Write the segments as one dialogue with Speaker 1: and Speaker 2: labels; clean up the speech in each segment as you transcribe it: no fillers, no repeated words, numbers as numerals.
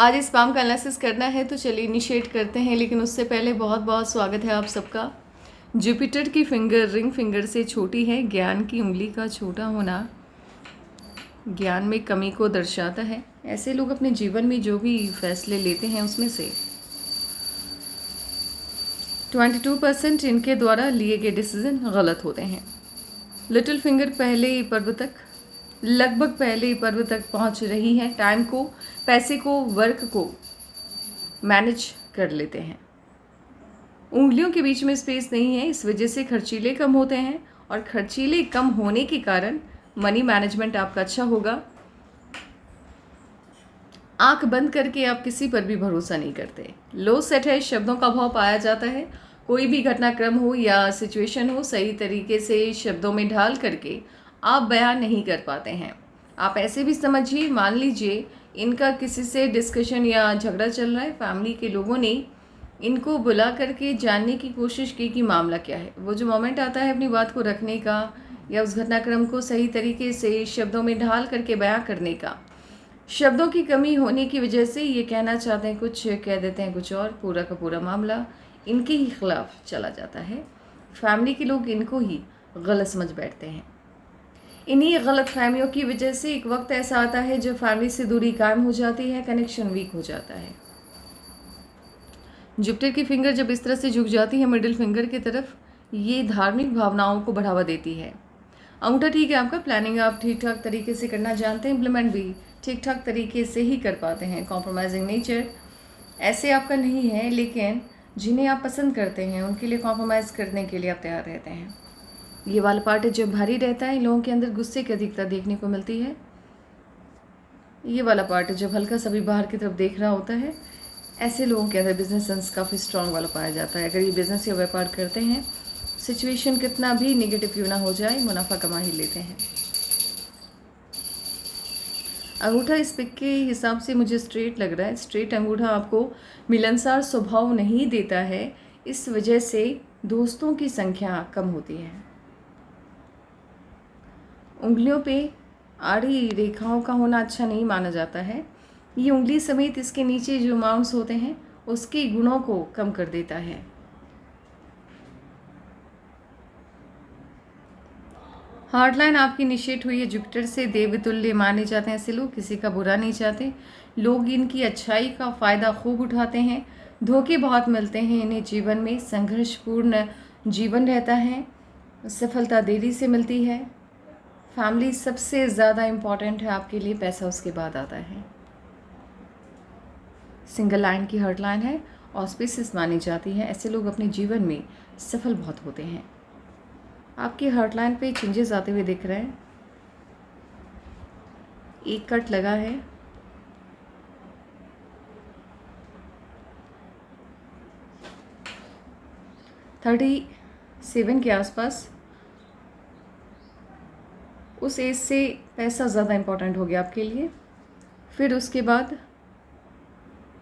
Speaker 1: आज इस स्पैम का एनालिसिस करना है तो चलिए इनिशिएट करते हैं, लेकिन उससे पहले बहुत बहुत स्वागत है आप सबका। जुपिटर की फिंगर रिंग फिंगर से छोटी है। ज्ञान की उंगली का छोटा होना ज्ञान में कमी को दर्शाता है। ऐसे लोग अपने जीवन में जो भी फैसले लेते हैं उसमें से 22% इनके द्वारा लिए गए डिसीजन गलत होते हैं। लिटिल फिंगर लगभग पहले ही पर्व तक पहुंच रही है। टाइम को, पैसे को, वर्क को मैनेज कर लेते हैं। उंगलियों के बीच में स्पेस नहीं है, इस वजह से खर्चीले कम होते हैं और खर्चीले कम होने के कारण मनी मैनेजमेंट आपका अच्छा होगा। आंख बंद करके आप किसी पर भी भरोसा नहीं करते। लो सेट है, शब्दों का भाव पाया जाता है। कोई भी घटनाक्रम हो या सिचुएशन हो, सही तरीके से शब्दों में ढाल करके आप बयान नहीं कर पाते हैं। आप ऐसे भी समझिए, मान लीजिए इनका किसी से डिस्कशन या झगड़ा चल रहा है, फैमिली के लोगों ने इनको बुला करके जानने की कोशिश की कि मामला क्या है। वो जो मोमेंट आता है अपनी बात को रखने का या उस घटनाक्रम को सही तरीके से शब्दों में ढाल करके बयां करने का, शब्दों की कमी होने की वजह से ये कहना चाहते हैं कुछ, कह देते हैं कुछ और। पूरा का पूरा मामला इनके ही खिलाफ चला जाता है। फैमिली के लोग इनको ही गलत समझ बैठते हैं। इन्हीं गलत फहमियों की वजह से एक वक्त ऐसा आता है जब फैमिली से दूरी कायम हो जाती है, कनेक्शन वीक हो जाता है। जुपिटर की फिंगर जब इस तरह से झुक जाती है मिडिल फिंगर की तरफ, ये धार्मिक भावनाओं को बढ़ावा देती है। अंगूठा ठीक है आपका, प्लानिंग आप ठीक ठाक तरीके से करना जानते हैं, इम्प्लीमेंट भी ठीक ठाक तरीके से ही कर पाते हैं। कॉम्प्रोमाइजिंग नेचर ऐसे आपका नहीं है, लेकिन जिन्हें आप पसंद करते हैं उनके लिए कॉम्प्रोमाइज़ करने के लिए आप तैयार रहते हैं। ये वाला पार्ट जब भारी रहता है, इन लोगों के अंदर गुस्से की अधिकता देखने को मिलती है। ये वाला पार्ट जब हल्का सा भी बाहर की तरफ देख रहा होता है, ऐसे लोगों के अंदर बिजनेस सेंस काफ़ी स्ट्रांग वाला पाया जाता है। अगर ये बिजनेस या व्यापार करते हैं, सिचुएशन कितना भी नेगेटिव क्यों ना हो जाए, मुनाफा कमा ही लेते हैं। अंगूठा इस पिक के हिसाब से मुझे स्ट्रेट लग रहा है। स्ट्रेट अंगूठा आपको मिलनसार स्वभाव नहीं देता है, इस वजह से दोस्तों की संख्या कम होती है। उंगलियों पे आड़ी रेखाओं का होना अच्छा नहीं माना जाता है। ये उंगली समेत इसके नीचे जो माउंट्स होते हैं उसके गुणों को कम कर देता है। हार्डलाइन आपकी निषेध हुई है जुपिटर से, देवतुल्य माने जाते हैं ऐसे लोग, किसी का बुरा नहीं चाहते। लोग इनकी अच्छाई का फ़ायदा खूब उठाते हैं। धोखे बहुत मिलते हैं इन्हें जीवन में। संघर्षपूर्ण जीवन रहता है, सफलता देरी से मिलती है। फैमिली सबसे ज़्यादा इम्पॉर्टेंट है आपके लिए, पैसा उसके बाद आता है। सिंगल लाइन की हर्ट लाइन है, ऑस्पिसिस मानी जाती है। ऐसे लोग अपने जीवन में सफल बहुत होते हैं। आपकी हर्ट लाइन पे चेंजेस आते हुए दिख रहे हैं। एक कट लगा है, थर्टी 37 के आसपास। उस एज से पैसा ज़्यादा इम्पोर्टेंट हो गया आपके लिए। फिर उसके बाद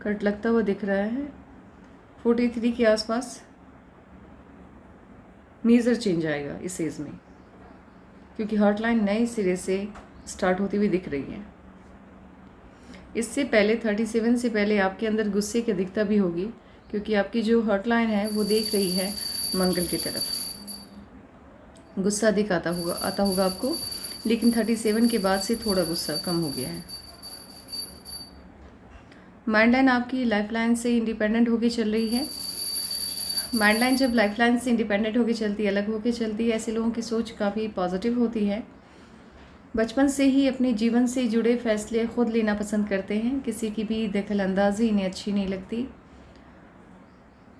Speaker 1: कट लगता हुआ दिख रहा है 43 के आसपास। मेजर चेंज आएगा इस एज में, क्योंकि हर्ट लाइन नए सिरे से स्टार्ट होती हुई दिख रही है। इससे पहले 37 से पहले आपके अंदर गुस्से की अधिकता भी होगी, क्योंकि आपकी जो हर्ट लाइन है वो देख रही है मंगल की तरफ। गुस्सा अधिक आता होगा आपको, लेकिन 37 के बाद से थोड़ा गुस्सा कम हो गया है। माइंड लाइन आपकी लाइफ लाइन से इंडिपेंडेंट होकर चल रही है। माइंड लाइन जब लाइफ लाइन से इंडिपेंडेंट होकर चलती है, अलग होकर चलती है, ऐसे लोगों की सोच काफ़ी पॉजिटिव होती है। बचपन से ही अपने जीवन से जुड़े फैसले खुद लेना पसंद करते हैं। किसी की भी दखल अंदाजी इन्हें अच्छी नहीं लगती।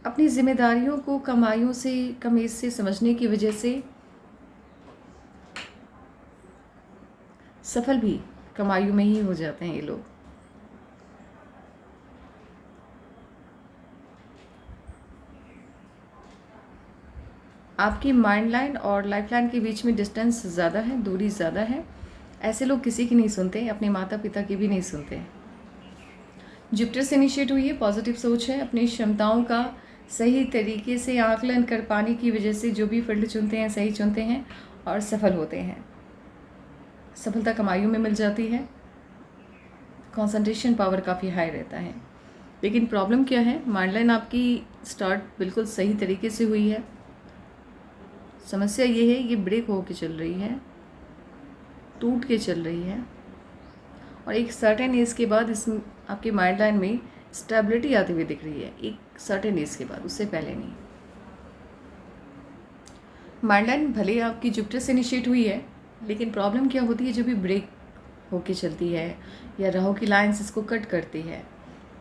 Speaker 1: अपनी जिम्मेदारियों को कमाइयों से, कमीज से समझने की वजह से सफल भी कमाइयों में ही हो जाते हैं ये लोग। आपकी माइंड लाइन और लाइफ लाइन के बीच में डिस्टेंस ज़्यादा है, दूरी ज़्यादा है। ऐसे लोग किसी की नहीं सुनते, अपने माता पिता की भी नहीं सुनते। जुपिटर से इनिशिएट हुई है, पॉजिटिव सोच है। अपनी क्षमताओं का सही तरीके से आकलन कर पाने की वजह से जो भी फील्ड चुनते हैं सही चुनते हैं और सफल होते हैं। सफलता कमाइयों में मिल जाती है। कंसंट्रेशन पावर काफ़ी हाई रहता है। लेकिन प्रॉब्लम क्या है, माइंड लाइन आपकी स्टार्ट बिल्कुल सही तरीके से हुई है। समस्या ये है, ये ब्रेक हो के चल रही है, टूट के चल रही है, और एक सर्टेन एज के बाद इसमें आपके माइंड लाइन में स्टेबिलिटी आती हुई दिख रही है, एक सर्टेन एज के बाद, उससे पहले नहीं। माइंड लाइन भले आपकी जुपिटर से इनिशिएट हुई है, लेकिन प्रॉब्लम क्या होती है, जब भी ब्रेक होके चलती है या राहु की लाइंस इसको कट करती है,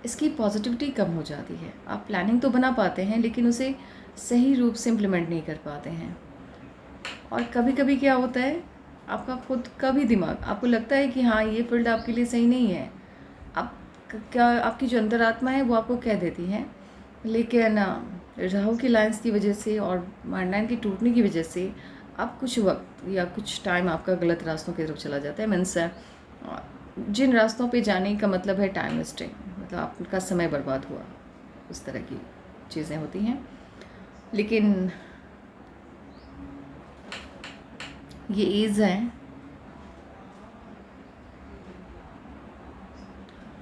Speaker 1: इसकी पॉजिटिविटी कम हो जाती है। आप प्लानिंग तो बना पाते हैं, लेकिन उसे सही रूप से इम्प्लीमेंट नहीं कर पाते हैं। और कभी कभी क्या होता है, आपका खुद का भी दिमाग, आपको लगता है कि हाँ ये फील्ड आपके लिए सही नहीं है, आप क्या, आपकी जो अंतरात्मा है वो आपको कह देती है, लेकिन राहु की लाइंस की वजह से और माइंड लाइन के टूटने की वजह से अब कुछ वक्त या कुछ टाइम आपका गलत रास्तों की तरफ चला जाता है। मीन्स जिन रास्तों पे जाने का मतलब है टाइम वेस्टिंग, मतलब आपका समय बर्बाद हुआ, उस तरह की चीज़ें होती हैं। लेकिन ये एज है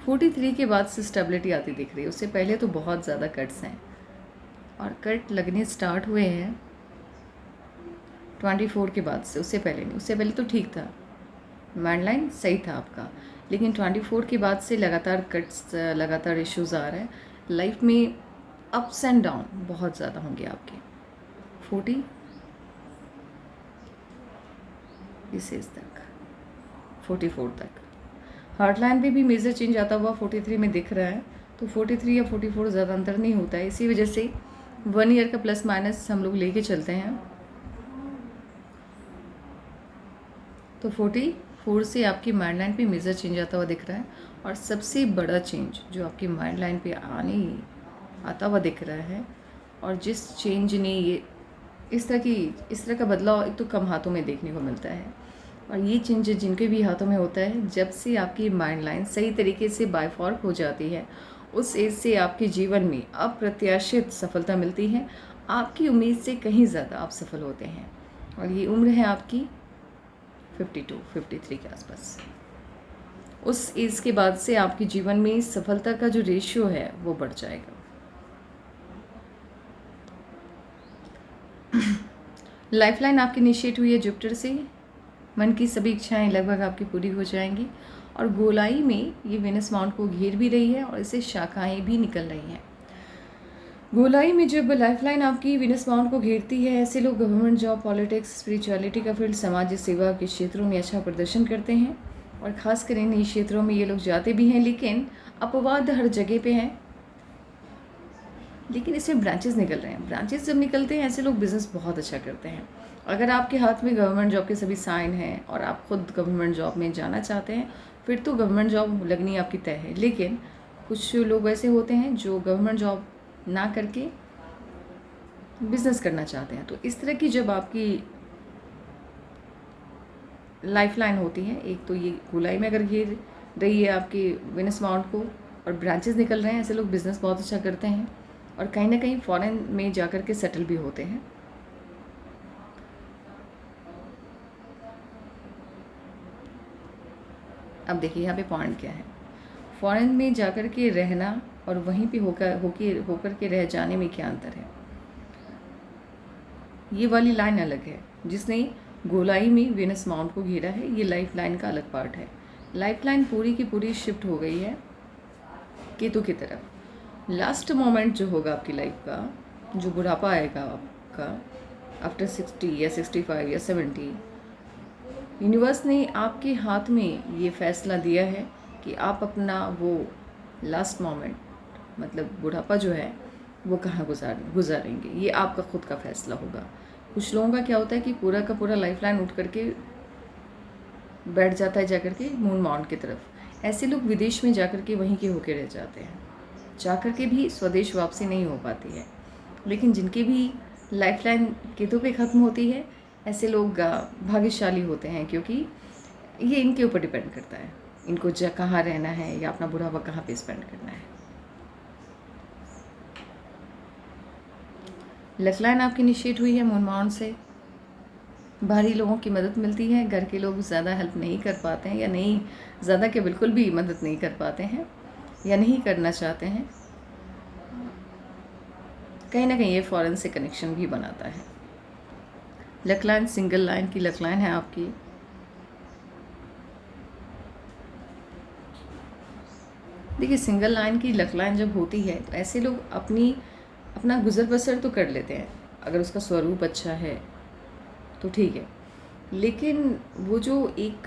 Speaker 1: 43 के बाद से स्टेबिलिटी आती दिख रही है। उससे पहले तो बहुत ज़्यादा कट्स हैं, और कट लगने स्टार्ट हुए हैं 24 के बाद से, उससे पहले नहीं। उससे पहले तो ठीक था, माइंड लाइन सही था आपका, लेकिन 24 के बाद से लगातार कट्स, लगातार इश्यूज़ आ रहे हैं लाइफ में। अप्स एंड डाउन बहुत ज़्यादा होंगे आपके 40 इस एज तक, 44 तक। हार्ट लाइन पे भी मेजर चेंज आता हुआ 43 में दिख रहा है, तो 43 या 44 ज़्यादा अंतर नहीं होता है। इसी वजह से 1 ईयर का प्लस माइनस हम लोग लेके चलते हैं। तो 44 से आपकी माइंड लाइन पे मेजर चेंज आता हुआ दिख रहा है, और सबसे बड़ा चेंज जो आपकी माइंड लाइन पे आता हुआ दिख रहा है, और जिस चेंज ने ये इस तरह का बदलाव एक तो कम हाथों में देखने को मिलता है, और ये चेंज जिनके भी हाथों में होता है, जब से आपकी माइंड लाइन सही तरीके से बायफॉर्क हो जाती है, उस एज से आपके जीवन में अप्रत्याशित सफलता मिलती है। आपकी उम्मीद से कहीं ज़्यादा आप सफल होते हैं, और ये उम्र है आपकी 52-53 के आसपास। उस एज के बाद से आपके जीवन में सफलता का जो रेशियो है वो बढ़ जाएगा। लाइफलाइन आपकी इनिशिएट हुई है जुपिटर से, मन की सभी इच्छाएं लगभग आपकी पूरी हो जाएंगी, और गोलाई में ये वेनस माउंट को घेर भी रही है, और इससे शाखाएं भी निकल रही हैं। गोलाई में जब लाइफलाइन आपकी वेनस माउंट को घेरती है, ऐसे लोग गवर्नमेंट जॉब, पॉलिटिक्स, स्पिरिचुअलिटी का फील्ड, समाज सेवा के क्षेत्रों में अच्छा प्रदर्शन करते हैं, और ख़ासकर इन क्षेत्रों में ये लोग जाते भी हैं। लेकिन अपवाद हर जगह पे हैं, लेकिन इसमें ब्रांचेस निकल रहे हैं। ब्रांचेस जब निकलते हैं, ऐसे लोग बिज़नेस बहुत अच्छा करते हैं। अगर आपके हाथ में गवर्नमेंट जॉब के सभी साइन हैं और आप खुद गवर्नमेंट जॉब में जाना चाहते हैं, फिर तो गवर्नमेंट जॉब लगनी आपकी तय है। लेकिन कुछ लोग ऐसे होते हैं जो गवर्नमेंट जॉब ना करके बिज़नेस करना चाहते हैं। तो इस तरह की जब आपकी लाइफलाइन होती है, एक तो ये गोलाई में अगर घेर रही है आपके वेनस माउंट को और ब्रांचेस निकल रहे हैं, ऐसे लोग बिज़नेस बहुत अच्छा करते हैं, और कहीं ना कहीं फॉरेन में जाकर के सेटल भी होते हैं। अब देखिए यहाँ पे पॉइंट क्या है, फॉरेन में जाकर के रहना और वहीं पे होकर के रह जाने में क्या अंतर है। ये वाली लाइन अलग है, जिसने गोलाई में वेनस माउंट को घेरा है, ये लाइफ लाइन का अलग पार्ट है। लाइफ लाइन पूरी की पूरी शिफ्ट हो गई है केतु की तरफ। लास्ट मोमेंट जो होगा आपकी लाइफ का, जो बुढ़ापा आएगा आपका आफ्टर 60 या 65 या 70, यूनिवर्स ने आपके हाथ में ये फैसला दिया है कि आप अपना वो लास्ट मोमेंट, मतलब बुढ़ापा जो है वो कहाँ गुजारेंगे। ये आपका खुद का फैसला होगा। कुछ लोगों का क्या होता है कि पूरा का पूरा लाइफ लाइन उठ करके बैठ जाता है जाकर के मून माउंट की तरफ। ऐसे लोग विदेश में जाकर के वहीं के होके रह जाते हैं, जाकर के भी स्वदेश वापसी नहीं हो पाती है। लेकिन जिनकी भी लाइफ लाइन केतु पे ख़त्म होती है, ऐसे लोग भाग्यशाली होते हैं, क्योंकि ये इनके ऊपर डिपेंड करता है, इनको कहाँ रहना है या अपना बुढ़ापा कहाँ पे स्पेंड करना है। लाइफ लाइन आपकी इनिशिएट हुई है मून माउंट से, बाहरी लोगों की मदद मिलती है, घर के लोग ज़्यादा हेल्प नहीं कर पाते हैं, या नहीं ज़्यादा के बिल्कुल भी मदद नहीं कर पाते हैं या नहीं करना चाहते हैं। कहीं ना कहीं ये फॉरेन से कनेक्शन भी बनाता है। लक लाइन सिंगल लाइन की लक लाइन है आपकी। देखिए, सिंगल लाइन की लक लाइन जब होती है तो ऐसे लोग अपना गुजर बसर तो कर लेते हैं, अगर उसका स्वरूप अच्छा है तो ठीक है। लेकिन वो जो एक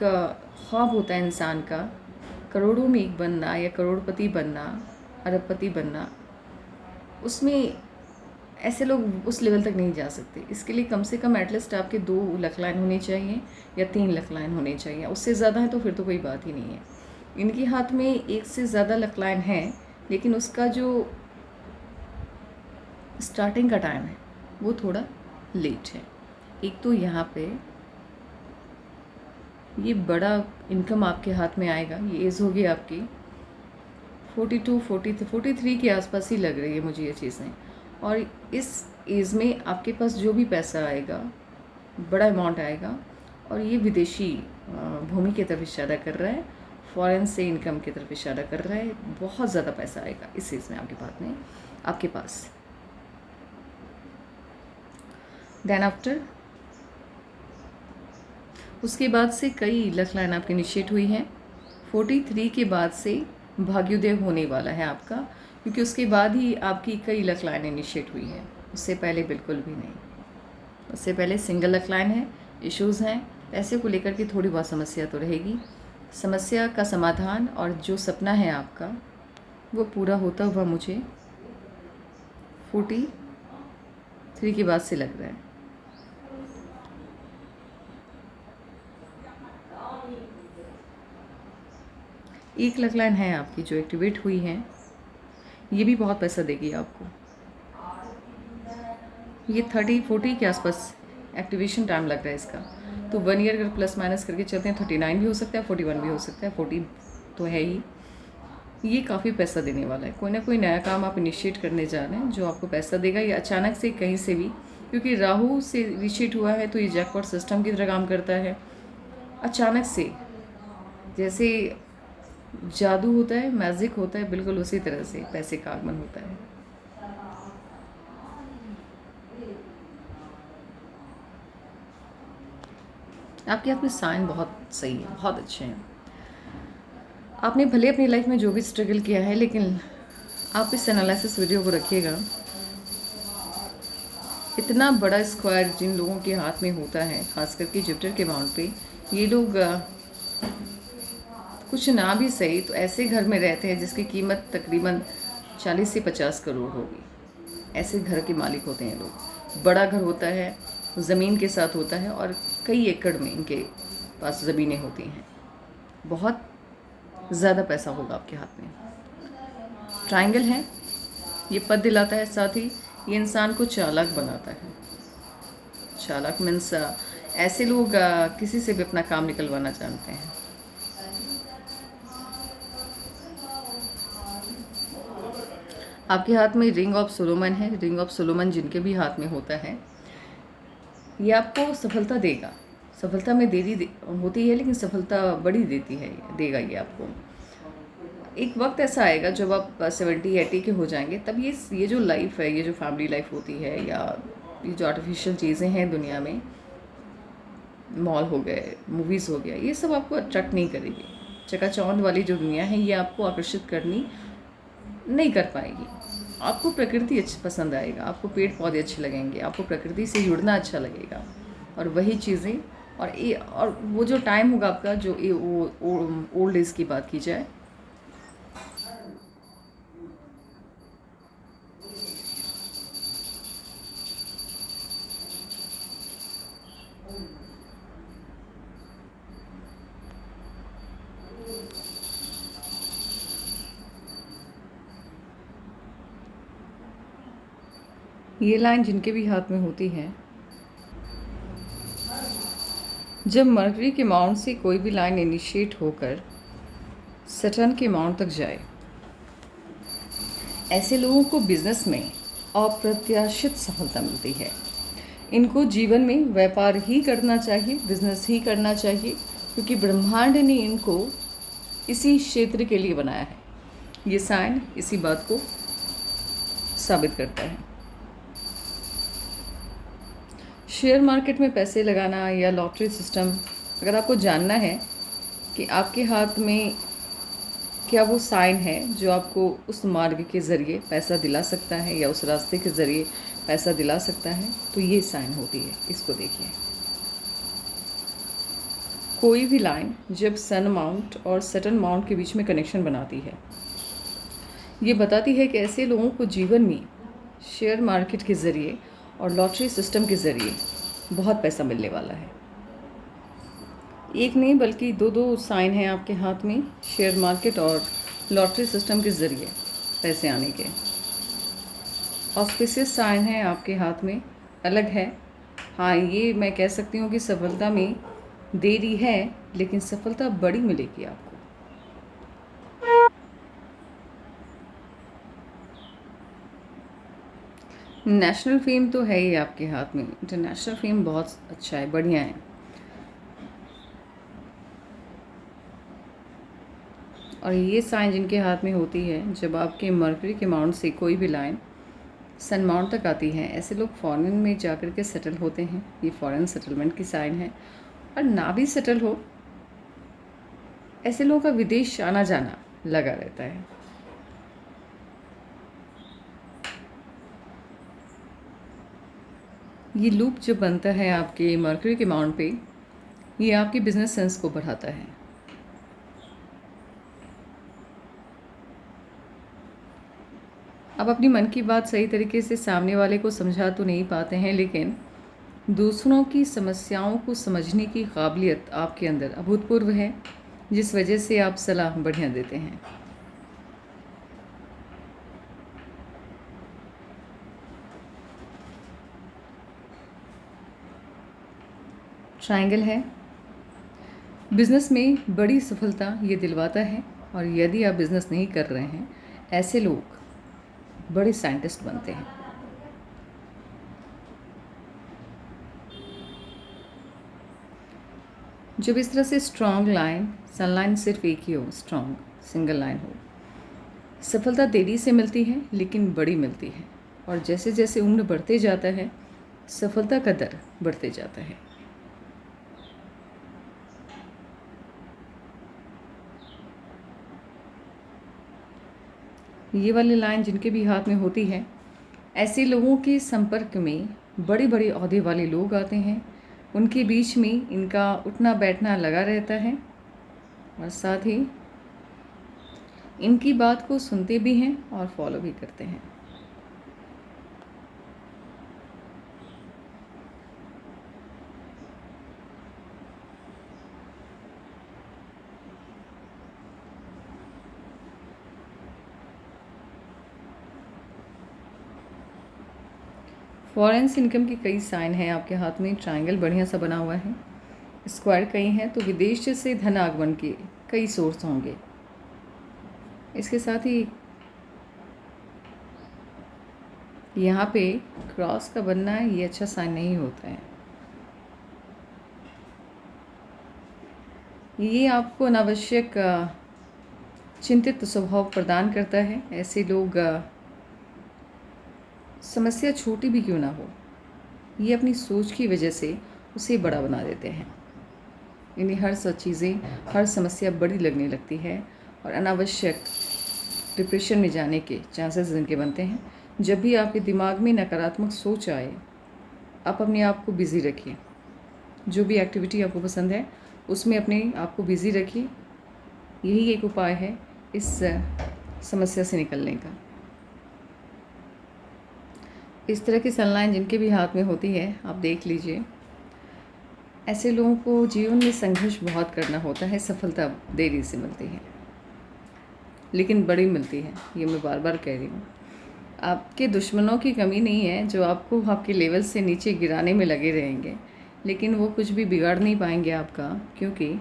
Speaker 1: ख्वाब होता है इंसान का, करोड़ों में एक बनना या करोड़पति बनना, अरबपति बनना, उसमें ऐसे लोग उस लेवल तक नहीं जा सकते। इसके लिए कम से कम एटलीस्ट आपके 2 लक लाइन होनी चाहिए या 3 लक लाइन होनी चाहिए। उससे ज़्यादा है तो फिर तो कोई बात ही नहीं है। इनके हाथ में एक से ज़्यादा लक लाइन है, लेकिन उसका जो स्टार्टिंग का टाइम है वो थोड़ा लेट है। एक तो यहाँ पे ये बड़ा इनकम आपके हाथ में आएगा। ये एज होगी आपकी 42, 43 के आसपास ही लग रही है मुझे ये चीज़ें। और इस एज में आपके पास जो भी पैसा आएगा, बड़ा अमाउंट आएगा, और ये विदेशी भूमि की तरफ इशारा कर रहा है, फॉरेन से इनकम की तरफ इशारा कर रहा है। बहुत ज़्यादा पैसा आएगा इस एज में आपके पास। देन आफ्टर उसके बाद से कई लक लाइन आपकी इनिशिएट हुई हैं। 43 के बाद से भाग्योदय होने वाला है आपका, क्योंकि उसके बाद ही आपकी कई लक लाइन इनिशिएट हुई है। उससे पहले बिल्कुल भी नहीं। उससे पहले सिंगल लक लाइन है, इश्यूज़ हैं, पैसे को लेकर के थोड़ी बहुत समस्या तो रहेगी। समस्या का समाधान और जो सपना है आपका वो पूरा होता हुआ मुझे 43 के बाद से लग रहा है। एक लक लाइन है आपकी जो एक्टिवेट हुई है, ये भी बहुत पैसा देगी आपको। ये 30-40 के आसपास एक्टिवेशन टाइम लग रहा है इसका। तो 1 ईयर अगर प्लस माइनस करके चलते हैं, 39 भी हो सकता है, 41 भी हो सकता है, 40 तो है ही। ये काफ़ी पैसा देने वाला है। कोई ना कोई नया काम आप इनिशिएट करने जा रहे हैं जो आपको पैसा देगा, या अचानक से कहीं से भी, क्योंकि राहु से इनिशिएट हुआ है तो ये जैकपॉट सिस्टम की तरह काम करता है। अचानक से जैसे जादू होता है, मैजिक होता है, बिल्कुल उसी तरह से पैसे का आगमन होता है। आपके हाथ में साइन बहुत सही है, बहुत अच्छे हैं। आपने भले अपनी लाइफ में जो भी स्ट्रगल किया है, लेकिन आप इस एनालिसिस वीडियो को रखिएगा। इतना बड़ा स्क्वायर जिन लोगों के हाथ में होता है, खास करके जुपिटर के माउंट पे, ये लोग कुछ ना भी सही तो ऐसे घर में रहते हैं जिसकी कीमत तकरीबन 40 से 50 करोड़ होगी। ऐसे घर के मालिक होते हैं लोग। बड़ा घर होता है, ज़मीन के साथ होता है, और कई एकड़ में इनके पास ज़मीनें होती हैं। बहुत ज़्यादा पैसा होगा आपके हाथ में। ट्रायंगल है, ये पद दिलाता है, साथ ही ये इंसान को चालाक बनाता है। चालाक मीन्स ऐसे लोग किसी से भी अपना काम निकलवाना जानते हैं। आपके हाथ में रिंग ऑफ सोलोमन है। रिंग ऑफ सोलोमन जिनके भी हाथ में होता है, ये आपको सफलता देगा। सफलता में देरी होती है, लेकिन सफलता बड़ी देगा ये आपको। एक वक्त ऐसा आएगा जब आप 70-80 के हो जाएंगे, तब ये जो लाइफ है, ये जो फैमिली लाइफ होती है, या ये जो आर्टिफिशियल चीज़ें हैं दुनिया में, मॉल हो गए, मूवीज़ हो गया, ये सब आपको अट्रैक्ट नहीं करेगी। चकाचौंध वाली जो दुनिया है, ये आपको आकर्षित करनी नहीं कर पाएगी। आपको प्रकृति पसंद आएगा, आपको पेड़ पौधे अच्छे लगेंगे, आपको प्रकृति से जुड़ना अच्छा लगेगा, और वही चीज़ें और वो जो टाइम होगा आपका, जो ओल्ड एज की बात की जाए, ये लाइन जिनके भी हाथ में होती है, जब मरकरी के माउंट से कोई भी लाइन इनिशिएट होकर सैटर्न के माउंट तक जाए, ऐसे लोगों को बिजनेस में अप्रत्याशित सफलता मिलती है। इनको जीवन में व्यापार ही करना चाहिए, बिजनेस ही करना चाहिए, क्योंकि ब्रह्मांड ने इनको इसी क्षेत्र के लिए बनाया है। ये साइन इसी बात को साबित करता है। शेयर मार्केट में पैसे लगाना या लॉटरी सिस्टम, अगर आपको जानना है कि आपके हाथ में क्या वो साइन है जो आपको उस मार्ग के ज़रिए पैसा दिला सकता है या उस रास्ते के ज़रिए पैसा दिला सकता है, तो ये साइन होती है। इसको देखिए, कोई भी लाइन जब सन माउंट और सैटर्न माउंट के बीच में कनेक्शन बनाती है, ये बताती है कि ऐसे लोगों को जीवन में शेयर मार्केट के ज़रिए और लॉटरी सिस्टम के ज़रिए बहुत पैसा मिलने वाला है। एक नहीं बल्कि दो दो साइन हैं आपके हाथ में, शेयर मार्केट और लॉटरी सिस्टम के ज़रिए पैसे आने के। ऑस्पिशियस साइन है आपके हाथ में, अलग है। हाँ, ये मैं कह सकती हूँ कि सफलता में देरी है, लेकिन सफलता बड़ी मिलेगी आपको। नेशनल फेम तो है ही आपके हाथ में, इंटरनेशनल फेम बहुत अच्छा है, बढ़िया है। और ये साइन जिनके हाथ में होती है, जब आपके मर्करी के माउंट से कोई भी लाइन सन माउंट तक आती है, ऐसे लोग फॉरेन में जाकर के सेटल होते हैं। ये फॉरेन सेटलमेंट की साइन है। और ना भी सेटल हो, ऐसे लोगों का विदेश आना जाना लगा रहता है। ये लूप जो बनता है आपके मर्करी के माउंट पे, ये आपके बिजनेस सेंस को बढ़ाता है। आप अपनी मन की बात सही तरीके से सामने वाले को समझा तो नहीं पाते हैं, लेकिन दूसरों की समस्याओं को समझने की काबिलियत आपके अंदर अभूतपूर्व है, जिस वजह से आप सलाह बढ़िया देते हैं। ट्रायंगल है, बिजनेस में बड़ी सफलता ये दिलवाता है। और यदि आप बिजनेस नहीं कर रहे हैं, ऐसे लोग बड़े साइंटिस्ट बनते हैं। जब इस तरह से स्ट्रॉन्ग लाइन, सनलाइन सिर्फ एक ही हो, स्ट्रॉन्ग सिंगल लाइन हो, सफलता देरी से मिलती है लेकिन बड़ी मिलती है। और जैसे जैसे उम्र बढ़ते जाता है, सफलता का दर बढ़ते जाता है। ये वाली लाइन जिनके भी हाथ में होती है, ऐसे लोगों के संपर्क में बड़े बड़े ओहदे वाले लोग आते हैं। उनके बीच में इनका उठना बैठना लगा रहता है, और साथ ही इनकी बात को सुनते भी हैं और फॉलो भी करते हैं। फॉरेन से इनकम की कई साइन हैं आपके हाथ में। ट्रायंगल बढ़िया सा बना हुआ है, स्क्वायर कई हैं, तो विदेश से धन आगमन के कई सोर्स होंगे। इसके साथ ही यहाँ पे क्रॉस का बनना, ये अच्छा साइन नहीं होता है। ये आपको अनावश्यक चिंतित स्वभाव प्रदान करता है। ऐसे लोग समस्या छोटी भी क्यों ना हो, ये अपनी सोच की वजह से उसे बड़ा बना देते हैं। इन्हें हर सब चीज़ें, हर समस्या बड़ी लगने लगती है और अनावश्यक डिप्रेशन में जाने के चांसेस इनके बनते हैं। जब भी आपके दिमाग में नकारात्मक सोच आए, आप अपने आप को बिज़ी रखिए। जो भी एक्टिविटी आपको पसंद है उसमें अपने आप को बिज़ी रखिए। यही एक उपाय है इस समस्या से निकलने का। इस तरह की सनलाइन जिनके भी हाथ में होती है, आप देख लीजिए, ऐसे लोगों को जीवन में संघर्ष बहुत करना होता है। सफलता देरी से मिलती है लेकिन बड़ी मिलती है, ये मैं बार बार कह रही हूँ। आपके दुश्मनों की कमी नहीं है जो आपको आपके लेवल से नीचे गिराने में लगे रहेंगे, लेकिन वो कुछ भी बिगाड़ नहीं पाएंगे आपका, क्योंकि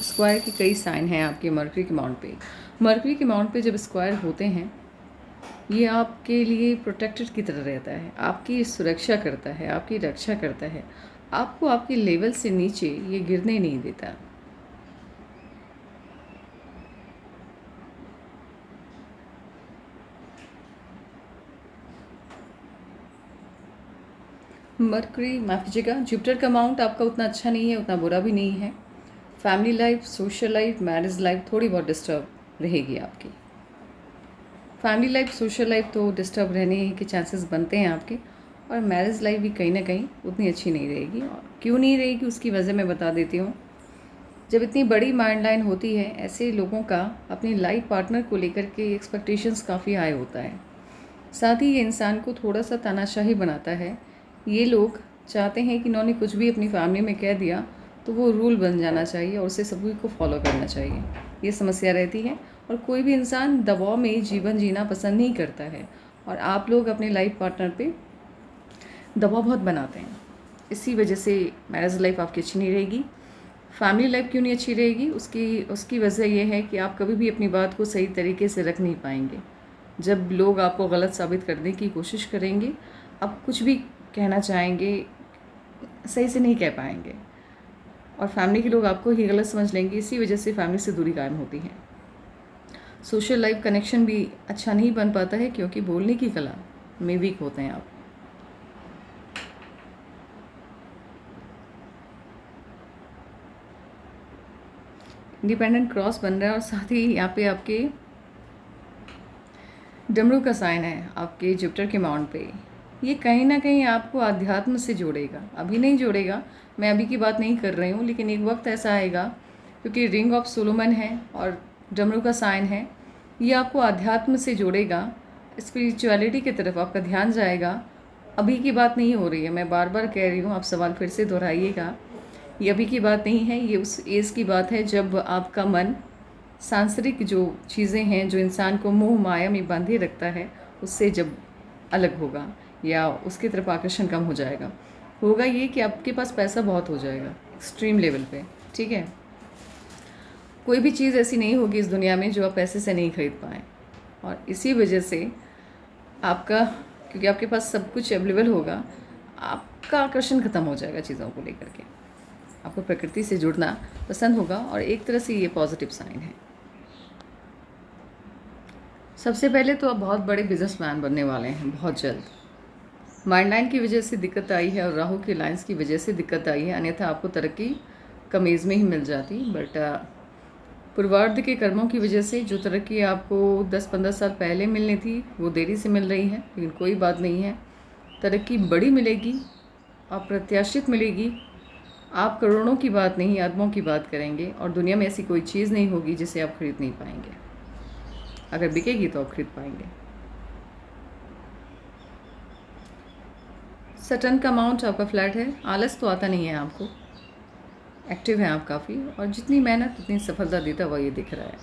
Speaker 1: स्क्वायर की कई साइन हैं आपके मर्करी के माउंट पे। मर्करी के माउंट पे जब स्क्वायर होते हैं ये आपके लिए प्रोटेक्टेड की तरह रहता है, आपकी सुरक्षा करता है, आपकी रक्षा करता है, आपको आपके लेवल से नीचे ये गिरने नहीं देता। मरकरी, माफ कीजिएगा, जुपिटर का अमाउंट आपका उतना अच्छा नहीं है, उतना बुरा भी नहीं है। Family life, social life, marriage life थोड़ी बहुत डिस्टर्ब रहेगी आपकी। फैमिली लाइफ, सोशल लाइफ तो डिस्टर्ब रहने के चांसेस बनते हैं आपके, और मैरिज लाइफ भी कहीं ना कहीं उतनी अच्छी नहीं रहेगी। और क्यों नहीं रहेगी उसकी वजह मैं बता देती हूँ। जब इतनी बड़ी माइंड लाइन होती है, ऐसे लोगों का अपनी लाइफ पार्टनर को लेकर के एक्सपेक्टेशंस काफ़ी हाई होता है। साथ ही ये इंसान को थोड़ा सा तानाशाही बनाता है। ये लोग चाहते हैं कि इन्होंने कुछ भी अपनी फैमिली में कह दिया तो वो रूल बन जाना चाहिए और उसे सभी को फॉलो करना चाहिए। ये समस्या रहती है, और कोई भी इंसान दबाव में जीवन जीना पसंद नहीं करता है, और आप लोग अपने लाइफ पार्टनर पे दबाव बहुत बनाते हैं। इसी वजह से मैरिज लाइफ आपकी अच्छी नहीं रहेगी। फैमिली लाइफ क्यों नहीं अच्छी रहेगी, उसकी वजह यह है कि आप कभी भी अपनी बात को सही तरीके से रख नहीं पाएंगे। जब लोग आपको गलत साबित करने की कोशिश करेंगे, आप कुछ भी कहना चाहेंगे सही से नहीं कह पाएंगे, और फैमिली के लोग आपको ही गलत समझ लेंगे। इसी वजह से फैमिली से दूरी कायम होती है। सोशल लाइफ कनेक्शन भी अच्छा नहीं बन पाता है, क्योंकि बोलने की कला में वीक होते हैं आप। इंडिपेंडेंट क्रॉस बन रहा है, और साथ ही यहाँ पे आपके डमरू का साइन है आपके जुपिटर के माउंट पे। ये कहीं ना कहीं आपको अध्यात्म से जोड़ेगा। अभी नहीं जोड़ेगा, मैं अभी की बात नहीं कर रही हूँ, लेकिन एक वक्त ऐसा आएगा, क्योंकि रिंग ऑफ सोलोमन है और डमरू का साइन है, ये आपको अध्यात्म से जोड़ेगा। स्पिरिचुअलिटी की तरफ आपका ध्यान जाएगा। अभी की बात नहीं हो रही है, मैं बार बार कह रही हूँ, आप सवाल फिर से दोहराइएगा। ये अभी की बात नहीं है, ये उस एज की बात है जब आपका मन सांसारिक जो चीज़ें हैं जो इंसान को मोह माया में बांधे रखता है, उससे जब अलग होगा या उसकी तरफ आकर्षण कम हो जाएगा। होगा ये कि आपके पास पैसा बहुत हो जाएगा एक्सट्रीम लेवल पे, ठीक है। कोई भी चीज़ ऐसी नहीं होगी इस दुनिया में जो आप पैसे से नहीं खरीद पाएँ, और इसी वजह से आपका, क्योंकि आपके पास सब कुछ अवेलेबल होगा, आपका आकर्षण ख़त्म हो जाएगा चीज़ों को लेकर के। आपको प्रकृति से जुड़ना पसंद होगा, और एक तरह से ये पॉजिटिव साइन है। सबसे पहले तो आप बहुत बड़े बिजनेसमैन बनने वाले हैं बहुत जल्द। माइंड लाइन की वजह से दिक्कत आई है और राहु की लाइन्स की वजह से दिक्कत आई है, अन्यथा आपको तरक्की कम एज में ही मिल जाती। बट पूर्वार्ध के कर्मों की वजह से जो तरक्की आपको 10-15 साल पहले मिलनी थी वो देरी से मिल रही है, लेकिन कोई बात नहीं है, तरक्की बड़ी मिलेगी, अप्रत्याशित मिलेगी। आप करोड़ों की बात नहीं, अरबों की बात करेंगे, और दुनिया में ऐसी कोई चीज़ नहीं होगी जिसे आप खरीद नहीं पाएंगे। अगर बिकेगी तो आप खरीद पाएंगे। सटर्न का माउंट आपका फ्लैट है। आलस तो आता नहीं है आपको, एक्टिव हैं आप काफ़ी, और जितनी मेहनत उतनी सफलता देता हुआ ये दिख रहा है।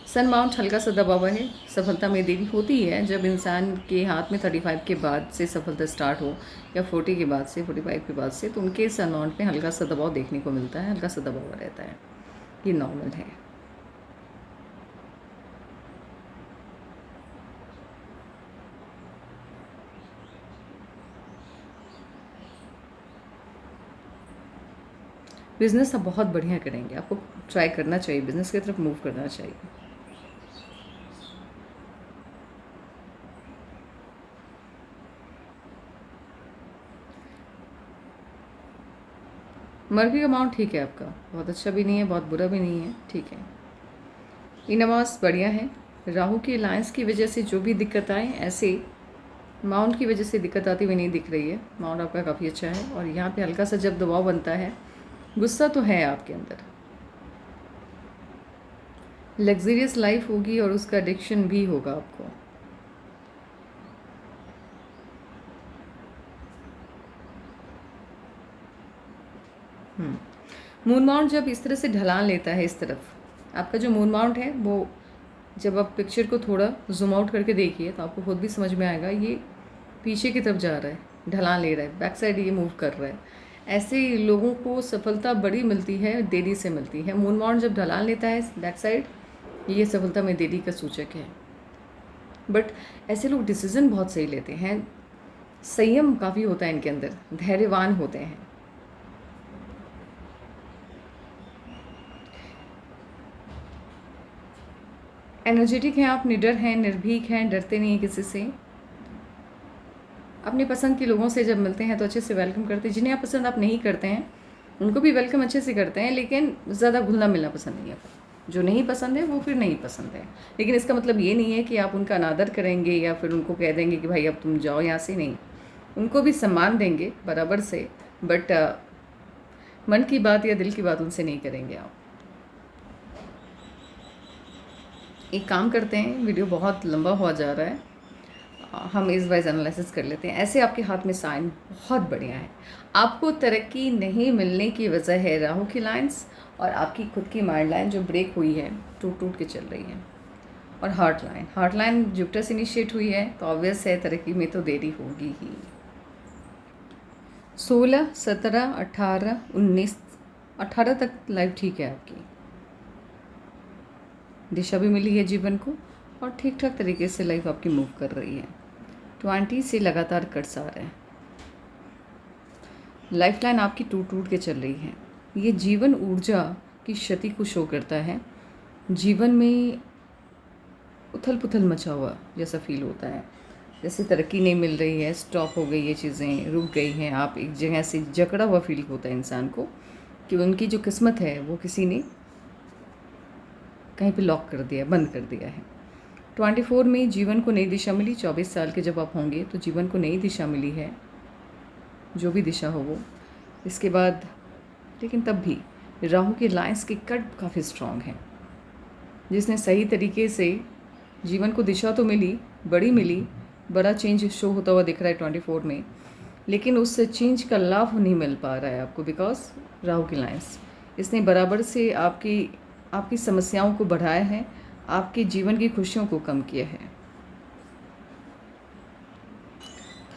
Speaker 1: सन माउंट हल्का सा दबा हुआ है। सफलता में देरी होती है जब इंसान के हाथ में 35 के बाद से सफलता स्टार्ट हो, या 40 के बाद से, 45 के बाद से, तो उनके सन माउंट में हल्का सा दबाव देखने को मिलता है, हल्का सा दबा हुआ रहता है। ये नॉर्मल है। बिज़नेस आप बहुत बढ़िया करेंगे, आपको ट्राई करना चाहिए, बिज़नेस की तरफ मूव करना चाहिए। मर्क्यूरी अमाउंट ठीक है आपका, बहुत अच्छा भी नहीं है, बहुत बुरा भी नहीं है, ठीक है। इनमास बढ़िया है। राहु की अलायंस की वजह से जो भी दिक्कत आए, ऐसे माउंट की वजह से दिक्कत आती हुई नहीं दिख रही है। माउंट आपका काफ़ी अच्छा है, और यहाँ पे हल्का सा जब दबाव बनता है, गुस्सा तो है आपके अंदर। लग्जरियस लाइफ होगी और उसका एडिक्शन भी होगा आपको। मून माउंट जब इस तरह से ढलान लेता है, इस तरफ आपका जो मून माउंट है, वो जब आप पिक्चर को थोड़ा जूम आउट करके देखिए तो आपको खुद भी समझ में आएगा, ये पीछे की तरफ जा रहा है, ढलान ले रहा है, बैक साइड ये मूव कर रहा है। ऐसे लोगों को सफलता बड़ी मिलती है, देरी से मिलती है। मून माउंट जब ढलान लेता है बैक साइड, ये सफलता में देरी का सूचक है। बट ऐसे लोग डिसीज़न बहुत सही लेते हैं, संयम काफ़ी होता है इनके अंदर, धैर्यवान होते हैं। एनर्जेटिक हैं आप, निडर हैं, निर्भीक हैं, डरते नहीं हैं किसी से। अपनी पसंद के लोगों से जब मिलते हैं तो अच्छे से वेलकम करते हैं। जिन्हें आप पसंद आप नहीं करते हैं उनको भी वेलकम अच्छे से करते हैं, लेकिन ज़्यादा घुलना मिलना पसंद नहीं है। जो नहीं पसंद है वो फिर नहीं पसंद है, लेकिन इसका मतलब ये नहीं है कि आप उनका अनादर करेंगे या फिर उनको कह देंगे कि भाई अब तुम जाओ यहाँ से। नहीं, उनको भी सम्मान देंगे बराबर से, बट मन की बात या दिल की बात उनसे नहीं करेंगे आप। एक काम करते हैं, वीडियो बहुत लंबा हुआ जा रहा है, हम इस वाइज एनालिसिस कर लेते हैं। ऐसे आपके हाथ में साइन बहुत बढ़िया है। आपको तरक्की नहीं मिलने की वजह है राहु की लाइंस और आपकी खुद की माइंड लाइन जो ब्रेक हुई है, टूट टूट के चल रही है। और हार्ट लाइन जुपिटर से इनिशिएट हुई है, तो ऑब्वियस है तरक्की में तो देरी होगी ही। 16, 17, 18, 19, 18 तक लाइफ ठीक है आपकी, दिशा भी मिली है जीवन को और ठीक ठाक तरीके से लाइफ आपकी मूव कर रही है। 20 से लगातार कट्स आ रहे हैं, लाइफ लाइन आपकी टूट टूट के चल रही है। ये जीवन ऊर्जा की क्षति को शो करता है। जीवन में उथल पुथल मचा हुआ जैसा फील होता है, जैसे तरक्की नहीं मिल रही है, स्टॉप हो गई, ये चीज़ें रुक गई हैं, आप एक जगह से जकड़ा हुआ फील होता है इंसान को कि उनकी जो किस्मत है वो किसी ने कहीं पे लॉक कर दिया, बंद कर दिया है। 24 में जीवन को नई दिशा मिली। 24 साल के जब आप होंगे तो जीवन को नई दिशा मिली है, जो भी दिशा हो वो। इसके बाद लेकिन तब भी राहु के लाइंस के कट काफ़ी स्ट्रॉन्ग हैं, जिसने सही तरीके से जीवन को दिशा तो मिली, बड़ी मिली, बड़ा चेंज शो होता हुआ दिख रहा है 24 में, लेकिन उस चेंज का लाभ नहीं मिल पा रहा है आपको, बिकॉज राहु की लाइंस इसने बराबर से आपकी समस्याओं को बढ़ाया है, आपके जीवन की खुशियों को कम किया है।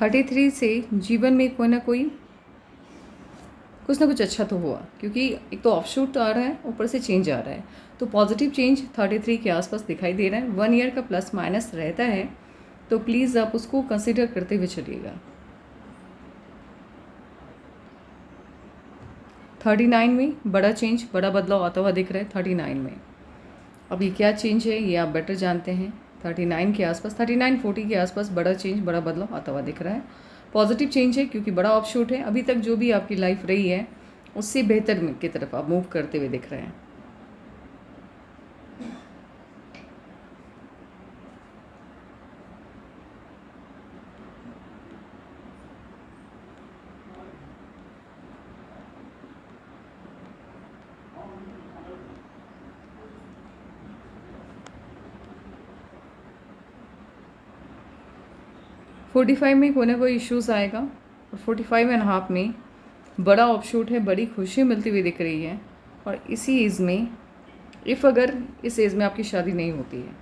Speaker 1: 33 से जीवन में कोई ना कोई कुछ ना कुछ अच्छा तो हुआ, क्योंकि एक तो ऑफशूट आ रहा है, ऊपर से चेंज आ रहा है, तो पॉजिटिव चेंज 33 के आसपास दिखाई दे रहा है। 1 ईयर का प्लस माइनस रहता है, तो प्लीज़ आप उसको कंसिडर करते हुए चलिएगा। 39 में बड़ा चेंज, बड़ा बदलाव आता हुआ दिख रहा है 39 में। अब ये क्या चेंज है ये आप बेटर जानते हैं। 39 के आसपास, 39-40 के आसपास बड़ा चेंज, बड़ा बदलाव आता हुआ दिख रहा है। पॉजिटिव चेंज है क्योंकि बड़ा ऑफशूट है। अभी तक जो भी आपकी लाइफ रही है उससे बेहतर की तरफ आप मूव करते हुए दिख रहे हैं। फोर्टी 45 में कोई ना कोई इश्यूज़ आएगा और 45.5 में बड़ा ऑफशूट है, बड़ी खुशी मिलती हुई दिख रही है। और इसी एज में अगर इस एज में आपकी शादी नहीं होती है,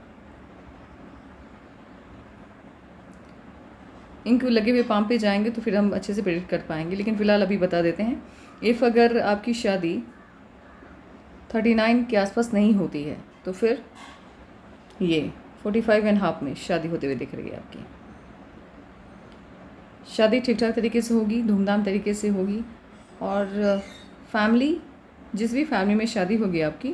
Speaker 1: इनको लगे हुए पाम पे जाएंगे तो फिर हम अच्छे से प्रेडिक्ट कर पाएंगे, लेकिन फ़िलहाल अभी बता देते हैं। अगर आपकी शादी 39 के आसपास नहीं होती है तो फिर ये 45.5 में शादी होते हुए दिख रही है आपकी। शादी ठीक ठाक तरीके से होगी, धूमधाम तरीके से होगी, और फैमिली, जिस भी फैमिली में शादी होगी आपकी,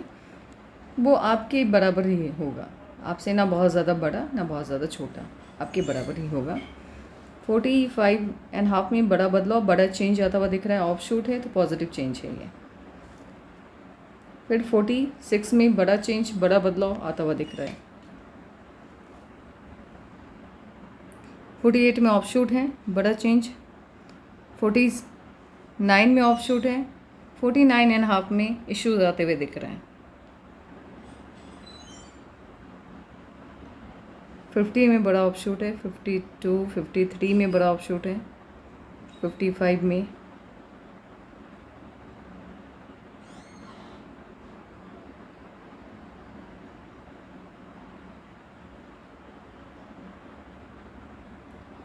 Speaker 1: वो आपके बराबर ही होगा, आपसे ना बहुत ज़्यादा बड़ा ना बहुत ज़्यादा छोटा, आपके बराबर ही होगा। 45.5 में बड़ा बदलाव, बड़ा चेंज आता हुआ दिख रहा है, ऑफशूट है तो पॉजिटिव चेंज है ये। फिर 46 में बड़ा चेंज, बड़ा बदलाव आता हुआ दिख रहा है। 48 में ऑफशूट है, बड़ा चेंज। 49 में ऑफशूट है, 49.5 में इश्यूज आते हुए दिख रहे हैं। 50 में बड़ा ऑफशूट है, 52, 53 में बड़ा ऑफशूट है, 55 में,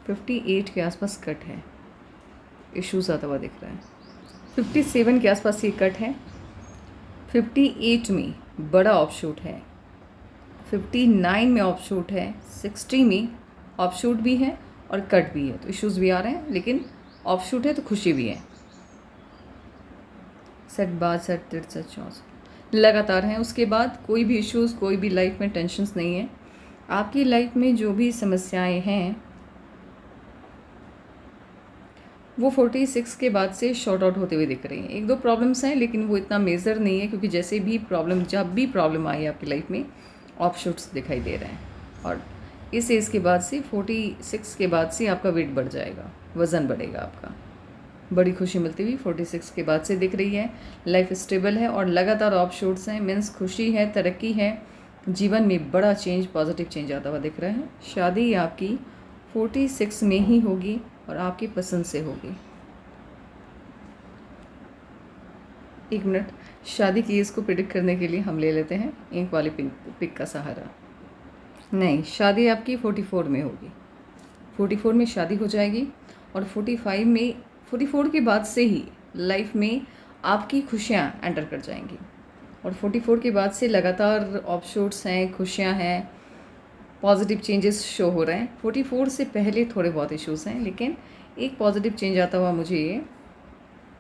Speaker 1: $58 के आसपास कट है, इश्यूज आता हुआ दिख रहा है। 57 के आसपास ये कट है। 58 में बड़ा ऑफशूट है, 59 में ऑफ शूट है, 60 में ऑफ शूट भी है और कट भी है, तो इश्यूज़ भी आ रहे हैं, लेकिन ऑफ शूट है तो खुशी भी है। 60 62 63 64 लगातार हैं। उसके बाद कोई भी इश्यूज़, कोई भी लाइफ में टेंशन्स नहीं है। आपकी लाइफ में जो भी समस्याएं हैं वो 46 के बाद से शॉर्ट आउट होते हुए दिख रही हैं। एक दो प्रॉब्लम्स हैं लेकिन वो इतना मेजर नहीं है, क्योंकि जैसे भी प्रॉब्लम, जब भी प्रॉब्लम आई आपकी लाइफ में ऑफशूट्स दिखाई दे रहे हैं। और इस एज के बाद से 46 के बाद से आपका वेट बढ़ जाएगा, वज़न बढ़ेगा आपका। बड़ी खुशी मिलती हुई 46 के बाद से दिख रही है। लाइफ स्टेबल है और लगातार ऑफशूट्स हैं, मीन्स खुशी है, तरक्की है, जीवन में बड़ा चेंज, पॉजिटिव चेंज आता हुआ दिख रहा है। शादी आपकी 46 में ही होगी और आपकी पसंद से होगी। एक मिनट, शादी की एज को प्रिडिक्ट करने के लिए हम ले लेते हैं इंक वाली पिक का सहारा। नहीं, शादी आपकी 44 में होगी, 44 में शादी हो जाएगी और 45 में, 44 के बाद से ही लाइफ में आपकी खुशियाँ एंटर कर जाएंगी। और 44 के बाद से लगातार ऑफशूट्स हैं, खुशियाँ हैं, पॉजिटिव चेंजेस शो हो रहे हैं। 44 से पहले थोड़े बहुत इश्यूज़ हैं, लेकिन एक पॉजिटिव चेंज आता हुआ मुझे ये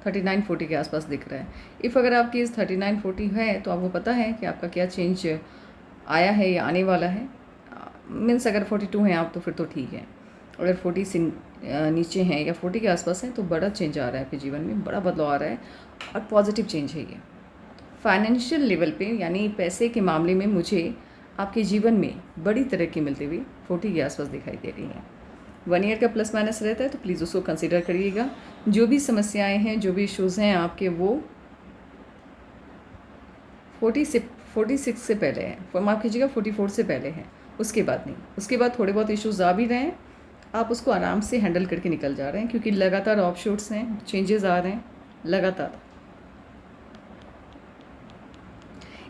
Speaker 1: 39-40 के आसपास दिख रहा है। इफ़ अगर आपकी इस 39-40 है तो आपको पता है कि आपका क्या चेंज आया है या आने वाला है। मीन्स अगर 42 हैं आप तो फिर तो ठीक है, अगर 40 से नीचे हैं या 40 के आसपास हैं तो बड़ा चेंज आ रहा है आपके जीवन में, बड़ा बदलाव आ रहा है और पॉजिटिव चेंज है ये। फाइनेंशियल लेवल पे, यानी पैसे के मामले में मुझे आपके जीवन में बड़ी तरक्की मिलती हुई 40 के आसपास दिखाई दे रही है। 1 ईयर का प्लस माइनस रहता है तो प्लीज़ उसको कंसिडर करिएगा। जो भी समस्याएं हैं, जो भी इश्यूज़ हैं आपके, वो 46 से पहले हैं, माफ़ कीजिएगा 44 से पहले हैं, उसके बाद नहीं। उसके बाद थोड़े बहुत इश्यूज़ आ भी रहे हैं, आप उसको आराम से हैंडल करके निकल जा रहे हैं, क्योंकि लगातार ऑफशूट्स हैं, चेंजेस आ रहे हैं लगातार।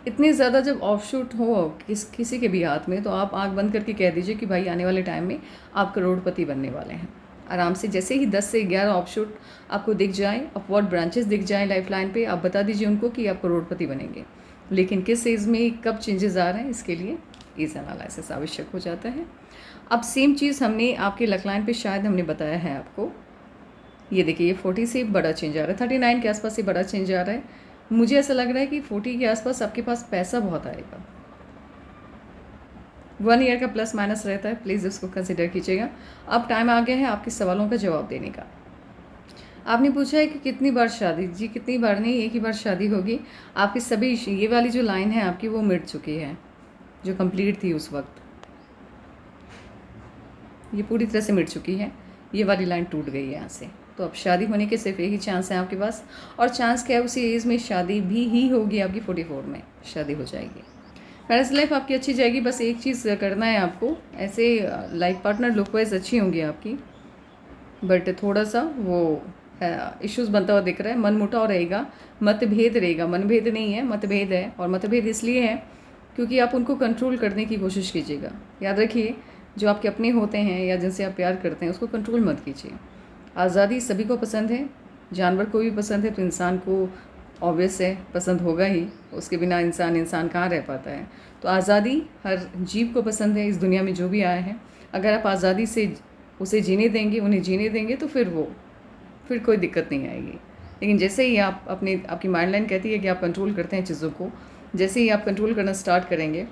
Speaker 1: इतने ज़्यादा जब ऑफशूट हो किसी के भी हाथ में, तो आप आंख बंद करके कह दीजिए कि भाई आने वाले टाइम में आप करोड़पति बनने वाले हैं। आराम से जैसे ही 10 से 11 ऑफशूट आपको दिख जाए, अपवर्ड ब्रांचेस दिख जाएँ लाइफ लाइन पे, आप बता दीजिए उनको कि आप करोड़पति बनेंगे। लेकिन किस एज में कब चेंजेस आ रहे हैं, इसके लिए एज एनालिसिस आवश्यक हो जाता है। अब सेम चीज़ हमने आपके लक लाइन पे शायद हमने बताया है आपको। ये देखिए, ये 40 से बड़ा चेंज आ रहा है, 39 के आसपास से बड़ा चेंज आ रहा है। मुझे ऐसा लग रहा है कि 40 के आसपास आपके पास पैसा बहुत आएगा। 1 ईयर का प्लस माइनस रहता है, प्लीज़ उसको कंसिडर कीजिएगा। अब टाइम आ गया है आपके सवालों का जवाब देने का। आपने पूछा है कि कितनी बार शादी, जी कितनी बार नहीं, एक ही बार शादी होगी। आपकी सभी, ये वाली जो लाइन है आपकी वो मिट चुकी है, जो कंप्लीट थी उस वक्त, ये पूरी तरह से मिट चुकी है। ये वाली लाइन टूट गई है यहाँ से। तो अब शादी होने के सिर्फ यही चांस है आपके पास, और चांस क्या है, उसी एज में शादी भी ही होगी आपकी, 44 में शादी हो जाएगी। मैरिज लाइफ आपकी अच्छी जाएगी। बस एक चीज़ करना है आपको, ऐसे लाइफ पार्टनर लुक वाइज अच्छी होंगी आपकी, बट थोड़ा सा वो इश्यूज़ बनता हुआ दिख रहा है, मनमुटाव रहेगा, मतभेद रहेगा। मनभेद नहीं है, मतभेद है। और मतभेद इसलिए है क्योंकि आप उनको कंट्रोल करने की कोशिश कीजिएगा। याद रखिए, जो आपके अपने होते हैं या जिनसे आप प्यार करते हैं उसको कंट्रोल मत कीजिए। आज़ादी सभी को पसंद है, जानवर को भी पसंद है, तो इंसान को ऑब्वियस है पसंद होगा ही, उसके बिना इंसान कहाँ रह पाता है। तो आज़ादी हर जीव को पसंद है, इस दुनिया में जो भी आया है। अगर आप आज़ादी से उसे जीने देंगे, उन्हें जीने देंगे, तो फिर कोई दिक्कत नहीं आएगी। लेकिन जैसे ही आप आपकी माइंड लाइन कहती है कि आप कंट्रोल करते हैं चीज़ों को, जैसे ही आप कंट्रोल करना स्टार्ट करेंगे,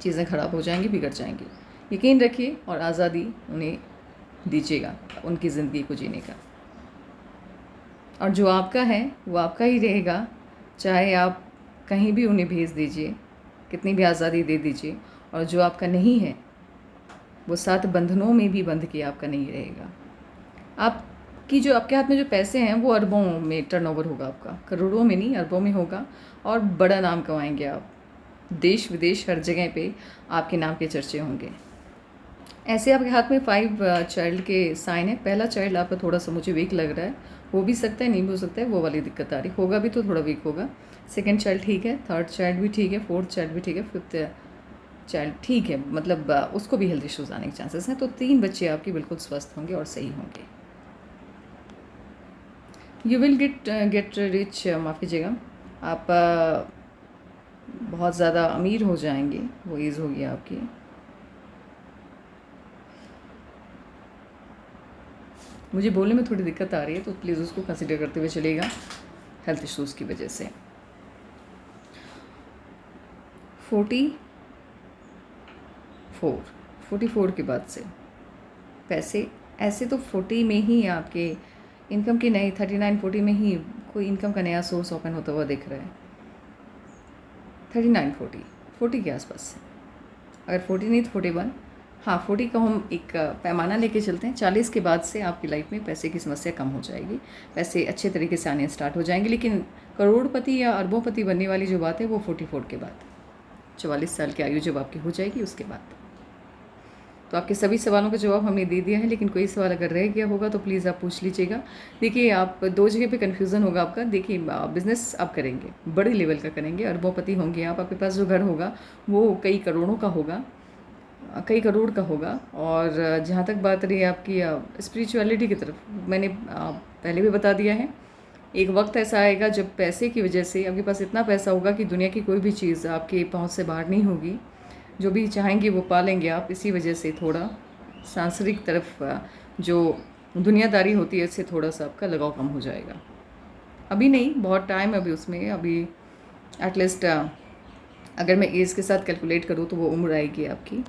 Speaker 1: चीज़ें ख़राब हो जाएंगी, बिगड़ जाएंगी। यकीन रखिए और आज़ादी उन्हें दीजिएगा उनकी ज़िंदगी को जीने का। और जो आपका है वो आपका ही रहेगा, चाहे आप कहीं भी उन्हें भेज दीजिए, कितनी भी आज़ादी दे दीजिए। और जो आपका नहीं है वो 7 बंधनों में भी बंध के आपका नहीं रहेगा। आपकी जो आपके हाथ में जो पैसे हैं वो अरबों में टर्नओवर होगा आपका, करोड़ों में नहीं, अरबों में होगा। और बड़ा नाम कमाएंगे आप, देश विदेश हर जगह पे आपके नाम के चर्चे होंगे। ऐसे आपके हाथ में 5 चाइल्ड के साइन है। पहला चाइल्ड आपका थोड़ा सा मुझे वीक लग रहा है, हो भी सकता है नहीं भी हो सकता है, वो वाली दिक्कत आ रही, होगा भी तो थोड़ा वीक होगा। सेकंड चाइल्ड ठीक है, थर्ड चाइल्ड भी ठीक है, फोर्थ चाइल्ड भी ठीक है, फिफ्थ चाइल्ड ठीक है, मतलब उसको भी हेल्थ इश्यूज़ आने के चांसेस हैं। तो 3 बच्चे आपके बिल्कुल स्वस्थ होंगे और सही होंगे। यू विल गेट रिच, माफ़ कीजिएगा, आप बहुत ज़्यादा अमीर हो जाएंगे, वो एज होगी आपकी। मुझे बोलने में थोड़ी दिक्कत आ रही है, तो प्लीज़ उसको कंसिडर करते हुए चलिएगा, हेल्थ इश्यूज़ की वजह से। 44 के बाद से पैसे ऐसे तो 40 में ही आपके इनकम की नई 39-40 में ही कोई इनकम का नया सोर्स ओपन होता हुआ दिख रहा है। 39-40 के आसपास से, अगर 40 नहीं तो 41, हाँ 40 का हम एक पैमाना लेके चलते हैं। 40 के बाद से आपकी लाइफ में पैसे की समस्या कम हो जाएगी, पैसे अच्छे तरीके से आने स्टार्ट हो जाएंगे। लेकिन करोड़पति या अरबोंपति बनने वाली जो बात है वो 44 के बाद, 44 साल की आयु जब आपकी हो जाएगी उसके बाद। तो आपके सभी सवालों का जवाब हमने दे दिया है, लेकिन कोई सवाल अगर रह गया होगा तो प्लीज़ आप पूछ लीजिएगा। देखिए, आप दो जगह पे कन्फ्यूज़न होगा आपका। देखिए, बिज़नेस आप करेंगे, बड़े लेवल का करेंगे, अरबोंपति होंगे आप, आपके पास जो घर होगा वो कई करोड़ों का होगा, कई करोड़ का होगा। और जहाँ तक बात रही आपकी स्पिरिचुअलिटी की तरफ, मैंने पहले भी बता दिया है, एक वक्त ऐसा आएगा जब पैसे की वजह से आपके पास इतना पैसा होगा कि दुनिया की कोई भी चीज़ आपके पहुंच से बाहर नहीं होगी, जो भी चाहेंगे वो पालेंगे आप। इसी वजह से थोड़ा सांसारिक तरफ जो दुनियादारी होती है इससे थोड़ा सा आपका लगाव कम हो जाएगा। अभी नहीं, बहुत टाइम है अभी उसमें, अभी एटलीस्ट अगर मैं एज के साथ कैलकुलेट करूँ तो वो उम्र आएगी आपकी।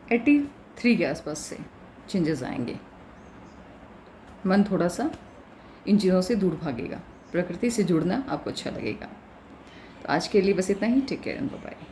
Speaker 1: एट्टी 3 के आसपास से चेंजेस आएंगे। मन थोड़ा सा इन चीज़ों से दूर भागेगा, प्रकृति से जुड़ना आपको अच्छा लगेगा। तो आज के लिए बस इतना ही। Take care and bye bye.